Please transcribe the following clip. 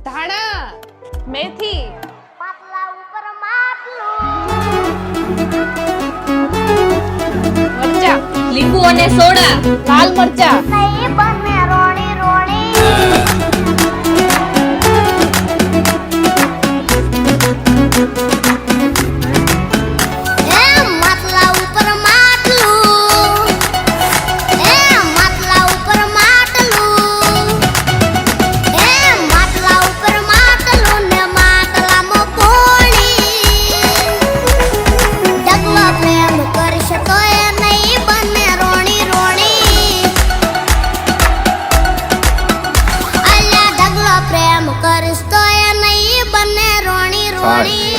ધાણા, મેથી, પાટલા ઉપર માટલું, મરચા, લીંબુ અને સોડા, લાલ મરચા, નહીં બને રોણી રોણી. માટલા ઉપર માટલું, માટલા ઉપર માટલું, માટલા ઉપર માટલું ને માટલામાં પોણી. ડગલો પ્રેમ કરશે તો એ નહીં બને રોણી રોણી. અલ્યા ડગલો પ્રેમ કરીશ તો એ નહીં બને રોણી રોણી.